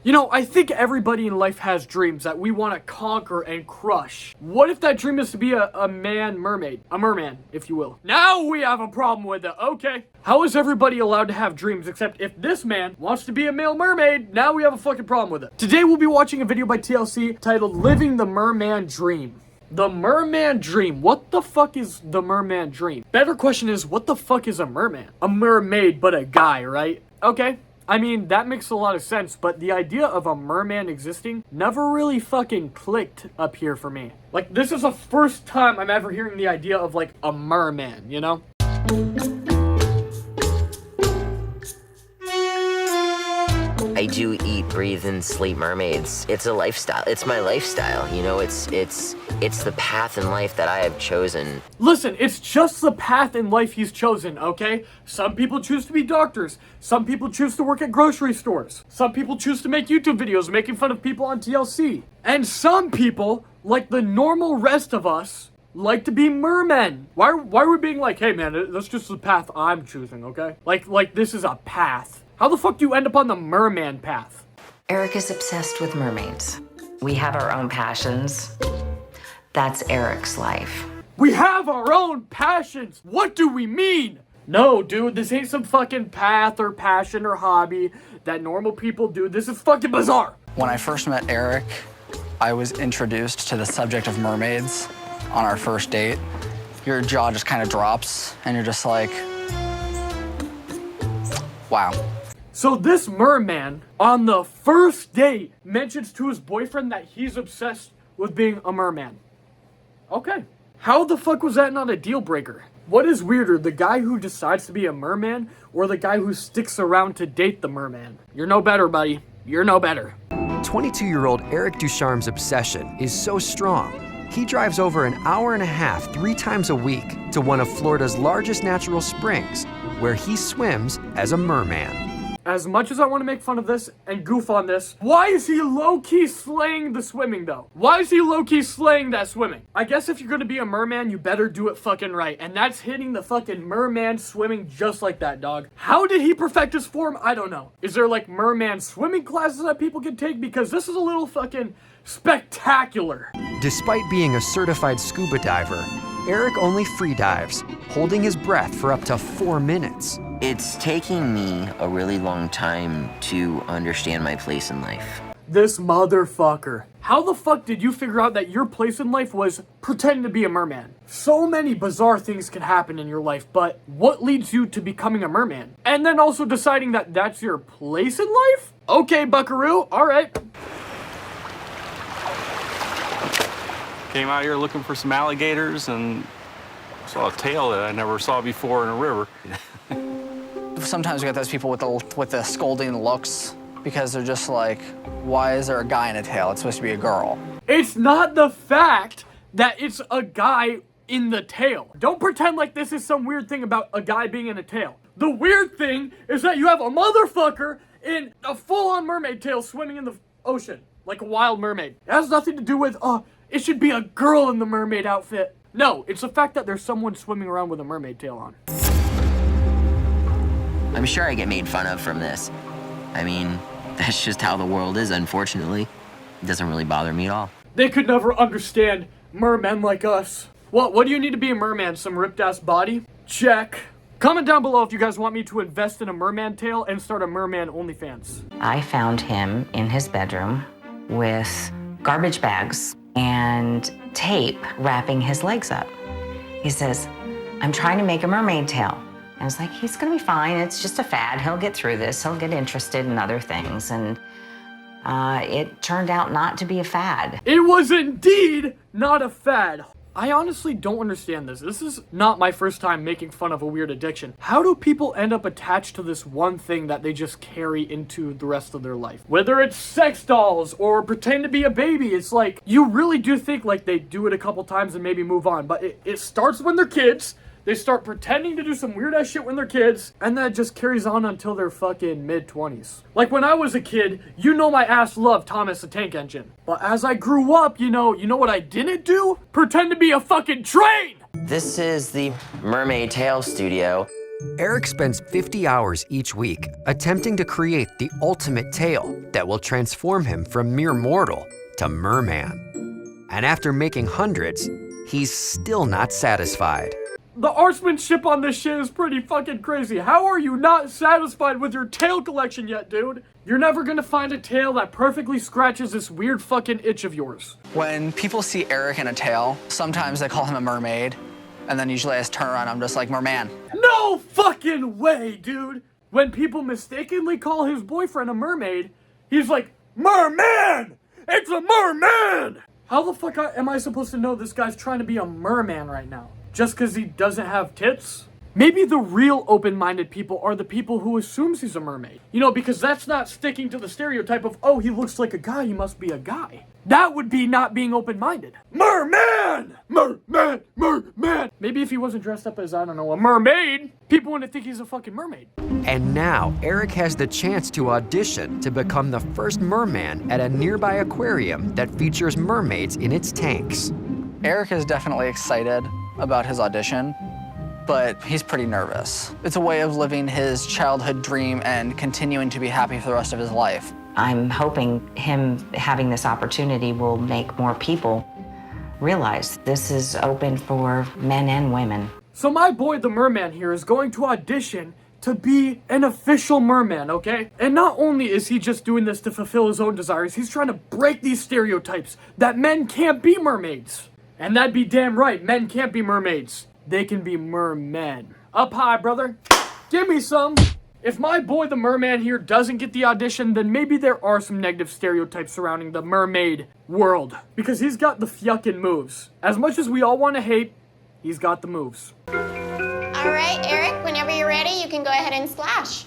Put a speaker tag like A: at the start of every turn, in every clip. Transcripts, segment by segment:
A: You know, I think everybody in life has dreams that we want to conquer and crush. What if that dream is to be a mermaid? A merman, if you will. Now we have a problem with it, okay. How is everybody allowed to have dreams except if this man wants to be a male mermaid? Now we have a fucking problem with it. Today we'll be watching a video by TLC titled Living the Merman Dream. The merman dream. What the fuck is the merman dream? Better question is, what the fuck is a merman? A mermaid, but a guy, right? Okay. I mean, that makes a lot of sense, but the idea of a merman existing never really fucking clicked up here for me. Like, this is the first time I'm ever hearing the idea of, like, a merman, you know?
B: I do eat, breathe, and sleep mermaids. It's a lifestyle. It's my lifestyle. You know, it's the path in life that I have chosen.
A: Listen, it's just the path in life he's chosen, okay? Some people choose to be doctors. Some people choose to work at grocery stores. Some people choose to make YouTube videos making fun of people on TLC. And some people, like the normal rest of us, like to be mermen. Why are we being like, hey man, that's just the path I'm choosing, okay? Like this is a path. How the fuck do you end up on the merman path?
C: Eric is obsessed with mermaids. We have our own passions. That's Eric's life.
A: We have our own passions. What do we mean? No, dude, this ain't some fucking path or passion or hobby that normal people do. This is fucking bizarre.
D: When I first met Eric, I was introduced to the subject of mermaids on our first date. Your jaw just kind of drops and you're just like, wow.
A: So this merman, on the first date, mentions to his boyfriend that he's obsessed with being a merman. Okay. How the fuck was that not a deal breaker? What is weirder, the guy who decides to be a merman or the guy who sticks around to date the merman? You're no better, buddy. You're no better.
E: 22-year-old Eric Ducharme's obsession is so strong, he drives over an hour and a half 3 times a week to one of Florida's largest natural springs, where he swims as a merman.
A: As much as I want to make fun of this and goof on this, why is he low-key slaying the swimming, though? Why is he low-key slaying that swimming? I guess if you're gonna be a merman, you better do it fucking right. And that's hitting the fucking merman swimming just like that, dog. How did he perfect his form? I don't know. Is there, like, merman swimming classes that people can take? Because this is a little fucking spectacular.
E: Despite being a certified scuba diver, Eric only free dives, holding his breath for up to 4 minutes.
B: It's taking me a really long time to understand my place in life.
A: This motherfucker. How the fuck did you figure out that your place in life was pretending to be a merman? So many bizarre things can happen in your life, but what leads you to becoming a merman? And then also deciding that that's your place in life? Okay, buckaroo, alright.
F: Came out here looking for some alligators and saw a tail that I never saw before in a river.
D: Sometimes we get those people with the scolding looks because they're just like, why is there a guy in a tail? It's supposed to be a girl.
A: It's not the fact that it's a guy in the tail. Don't pretend like this is some weird thing about a guy being in a tail. The weird thing is that you have a motherfucker in a full-on mermaid tail swimming in the ocean like a wild mermaid. It has nothing to do with, it should be a girl in the mermaid outfit. No, it's the fact that there's someone swimming around with a mermaid tail on.
B: I'm sure I get made fun of from this. I mean, that's just how the world is, unfortunately. It doesn't really bother me at all.
A: They could never understand mermen like us. What do you need to be a merman? Some ripped-ass body? Check. Comment down below if you guys want me to invest in a merman tail and start a merman OnlyFans.
C: I found him in his bedroom with garbage bags and tape wrapping his legs up. He says, I'm trying to make a mermaid tail. I was like, he's gonna be fine. It's just a fad. He'll get through this. He'll get interested in other things. And it turned out not to be a fad.
A: It was indeed not a fad. I honestly don't understand this. This is not my first time making fun of a weird addiction. How do people end up attached to this one thing that they just carry into the rest of their life? Whether it's sex dolls or pretend to be a baby, it's like, you really do think like they do it a couple times and maybe move on. But it starts when they're kids. They start pretending to do some weird ass shit when they're kids, and that just carries on until they're fucking mid-20s. Like when I was a kid, you know my ass loved Thomas the Tank Engine. But as I grew up, you know what I didn't do? Pretend to be a fucking train!
B: This is the Mermaid Tail Studio.
E: Eric spends 50 hours each week attempting to create the ultimate tale that will transform him from mere mortal to merman. And after making hundreds, he's still not satisfied.
A: The artsmanship on this shit is pretty fucking crazy. How are you not satisfied with your tail collection yet, dude? You're never gonna find a tail that perfectly scratches this weird fucking itch of yours.
D: When people see Eric in a tail, sometimes they call him a mermaid, and then usually I just turn around, I'm just like, merman.
A: No fucking way, dude! When people mistakenly call his boyfriend a mermaid, he's like, merman! It's a merman! How the fuck am I supposed to know this guy's trying to be a merman right now? Just because he doesn't have tits? Maybe the real open-minded people are the people who assumes he's a mermaid. You know, because that's not sticking to the stereotype of, oh, he looks like a guy, he must be a guy. That would be not being open-minded. Merman! Merman! Merman! Maybe if he wasn't dressed up as, I don't know, a mermaid, people wouldn't think he's a fucking mermaid.
E: And now, Eric has the chance to audition to become the first merman at a nearby aquarium that features mermaids in its tanks.
D: Eric is definitely excited about his audition, but he's pretty nervous. It's a way of living his childhood dream and continuing to be happy for the rest of his life.
C: I'm hoping him having this opportunity will make more people realize this is open for men and women.
A: So my boy the merman here is going to audition to be an official merman, okay? And not only is he just doing this to fulfill his own desires, he's trying to break these stereotypes that men can't be mermaids. And that'd be damn right, men can't be mermaids. They can be mermen. Up high, brother. Give me some. If my boy the merman here doesn't get the audition, then maybe there are some negative stereotypes surrounding the mermaid world. Because he's got the fucking moves. As much as we all want to hate, he's got the moves.
G: All right, Eric, whenever you're ready, you can go ahead and splash.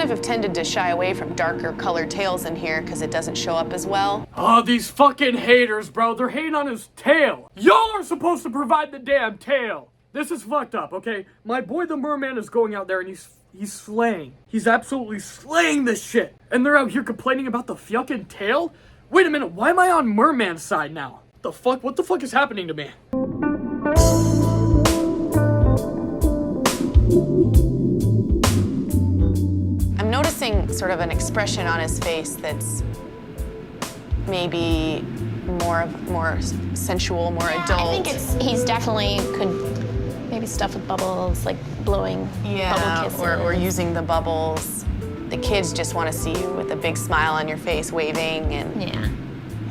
H: Have tended to shy away from darker colored tails in here because it doesn't show up as well.
A: Oh, these fucking haters, bro. They're hating on his tail. Y'all are supposed to provide the damn tail. This is fucked up, okay? My boy the merman is going out there and he's slaying. He's absolutely slaying this shit. And they're out here complaining about the fucking tail? Wait a minute, why am I on merman's side now? What the fuck is happening to me?
H: Noticing sort of an expression on his face that's maybe more sensual, more adult.
G: I think he's definitely could maybe stuff with bubbles, like blowing bubble kisses.
H: or using the bubbles. The kids just want to see you with a big smile on your face, waving and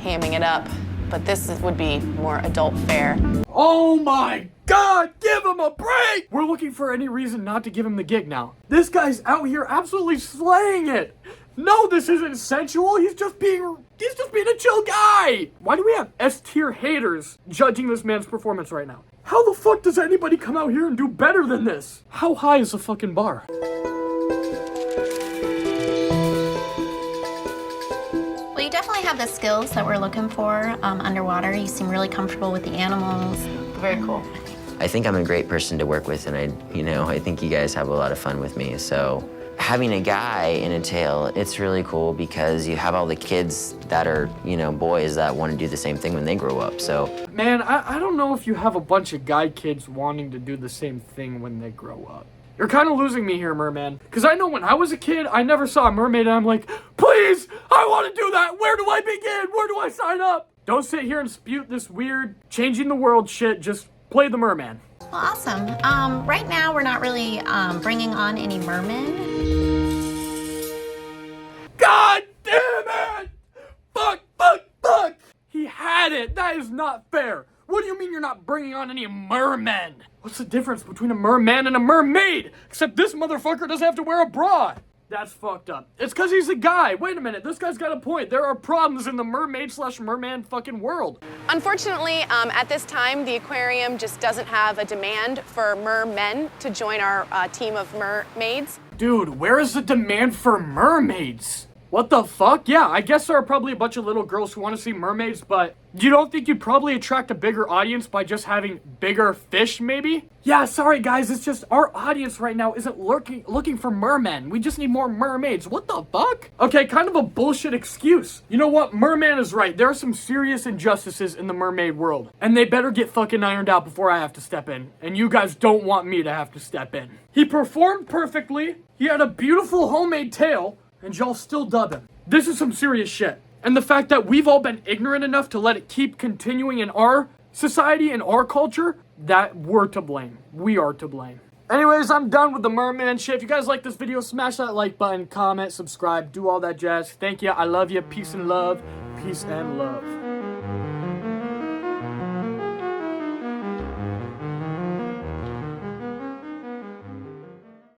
H: hamming it up. But this would be more adult fare.
A: Oh my God, give him a break! We're looking for any reason not to give him the gig now. This guy's out here absolutely slaying it. No, this isn't sensual. He's just being a chill guy. Why do we have S-tier haters judging this man's performance right now? How the fuck does anybody come out here and do better than this? How high is the fucking bar?
G: Well, you definitely have the skills that we're looking for underwater. You seem really comfortable with the animals. Very cool.
B: I think I'm a great person to work with, and I think you guys have a lot of fun with me. So having a guy in a tail, it's really cool because you have all the kids that are, boys that want to do the same thing when they grow up. So
A: man, I don't know if you have a bunch of guy kids wanting to do the same thing when they grow up. You're kind of losing me here, merman. Because I know when I was a kid, I never saw a mermaid and I'm like, please, I want to do that. Where do I begin? Where do I sign up? Don't sit here and spute this weird changing the world shit. Just play the merman.
G: Well, awesome. Right now, we're not really bringing on any mermen.
A: God damn it! Fuck! He had it. That is not fair. What do you mean you're not bringing on any mermen? What's the difference between a merman and a mermaid? Except this motherfucker doesn't have to wear a bra. That's fucked up. It's because he's a guy. Wait a minute, this guy's got a point. There are problems in the mermaid/merman fucking world.
H: Unfortunately, at this time, the aquarium just doesn't have a demand for mermen to join our team of mermaids.
A: Dude, where is the demand for mermaids? What the fuck? Yeah, I guess there are probably a bunch of little girls who want to see mermaids, but you don't think you'd probably attract a bigger audience by just having bigger fish, maybe? Yeah, sorry guys, it's just our audience right now isn't looking for mermen. We just need more mermaids. What the fuck? Okay, kind of a bullshit excuse. You know what? Merman is right. There are some serious injustices in the mermaid world, and they better get fucking ironed out before I have to step in. And you guys don't want me to have to step in. He performed perfectly. He had a beautiful homemade tail, and y'all still dub him. This is some serious shit. And the fact that we've all been ignorant enough to let it keep continuing in our society and our culture, that we're to blame. We are to blame. Anyways, I'm done with the merman shit. If you guys like this video, smash that like button, comment, subscribe, do all that jazz. Thank you. I love you. Peace and love. Peace and love.